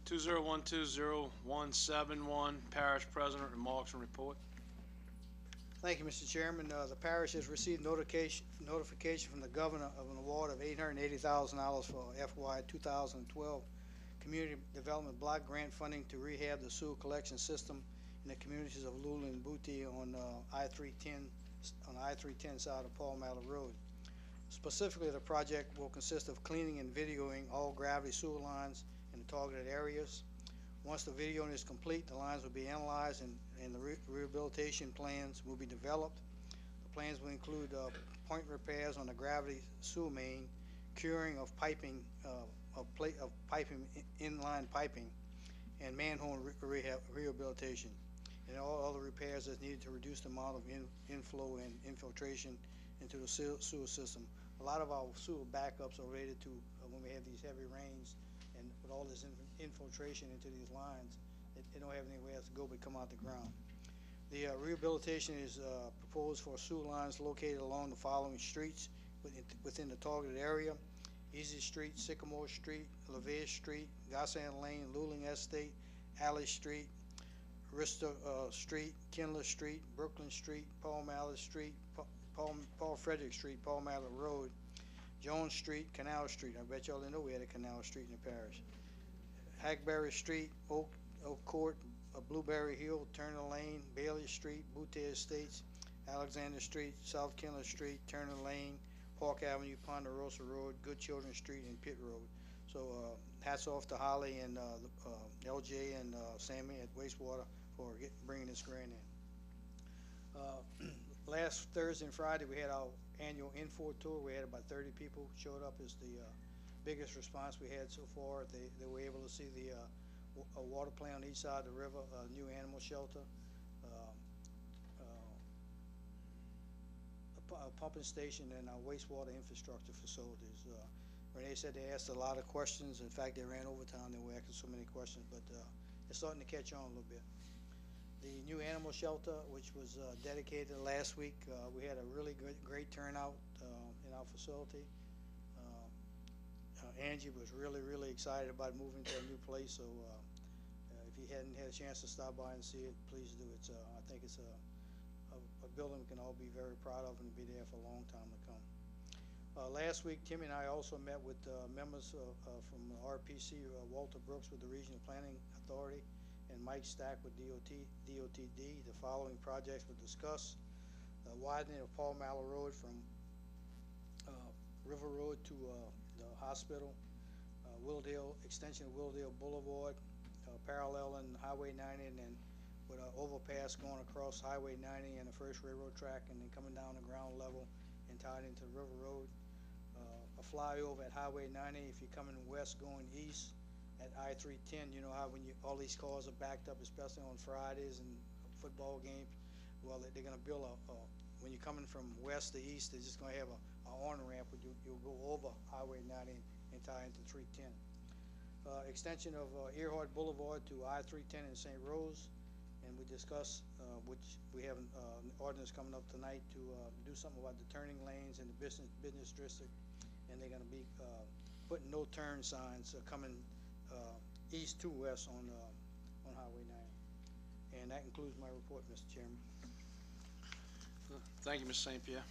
2012-0171, Parish President, remarks and report. Thank you, Mr. Chairman. The parish has received notification from the governor of an award of $880,000 for FY 2012 Community Development Block Grant funding to rehab the sewer collection system in the communities of Lula and Booty on I-310 side of Paul Mallet Road. Specifically, the project will consist of cleaning and videoing all gravity sewer lines in the targeted areas. Once the videoing is complete, the lines will be analyzed and the rehabilitation plans will be developed. The plans will include point repairs on the gravity sewer main, curing of piping, inline piping, and manhole rehabilitation, and all other repairs that's needed to reduce the amount of inflow and infiltration into the sewer system. A lot of our sewer backups are related to when we have these heavy rains, and with all this infiltration into these lines, they don't have anywhere else to go but come out the ground. The rehabilitation is proposed for sewer lines located along the following streets within the targeted area: Easy Street, Sycamore Street, LaVere Street, Gossan Lane, Luling Estate, Alley Street, Rista Street, Kindler Street, Brooklyn Street, Paul Mallet Street, Paul Frederick Street, Paul Mallet Road, Jones Street, Canal Street. I bet y'all didn't know we had a Canal Street in the parish. Hackberry Street, Oak Court, Blueberry Hill, Turner Lane, Bailey Street, Butte Estates, Alexander Street, South Kindler Street, Turner Lane, Park Avenue, Ponderosa Road, Good Children Street, and Pitt Road. So hats off to Holly and LJ and Sammy at Wastewater for bringing this grant in. Last Thursday and Friday we had our annual Info tour. We had about 30 people showed up. As the biggest response we had so far. They were able to see the a water plant on each side of the river, a new animal shelter, a pumping station, and our wastewater infrastructure facilities. Renee said they asked a lot of questions. In fact, they ran overtime. They were asking so many questions, but it's starting to catch on a little bit. The new animal shelter, which was dedicated last week, we had a really great turnout in our facility. Angie was really excited about moving to a new place, so if you hadn't had a chance to stop by and see it, please do. It's I think it's a building we can all be very proud of and be there for a long time to come. Last week, Timmy and I also met with members from RPC, Walter Brooks with the Regional Planning Authority, and Mike Stack with DOTD. The following projects were discussed: widening of Paul Mallet Road from River Road to the hospital, extension of Willdale Boulevard, paralleling Highway 90, and then with an overpass going across Highway 90 and the first railroad track, and then coming down the ground level and tied into River Road. A flyover at Highway 90 if you're coming west going east at I-310. You know how when all these cars are backed up, especially on Fridays and football games. Well, they're going to build when you're coming from west to east, they're just going to have a on-ramp where you'll go over Highway 90 and tie into 310. Extension of Earhart Boulevard to I-310 in St. Rose, and we discussed, which we have an ordinance coming up tonight to do something about the turning lanes in the business district, and they're going to be putting no turn signs coming east to west on Highway 90. And that concludes my report, Mr. Chairman. Thank you, Mr. St. Pierre.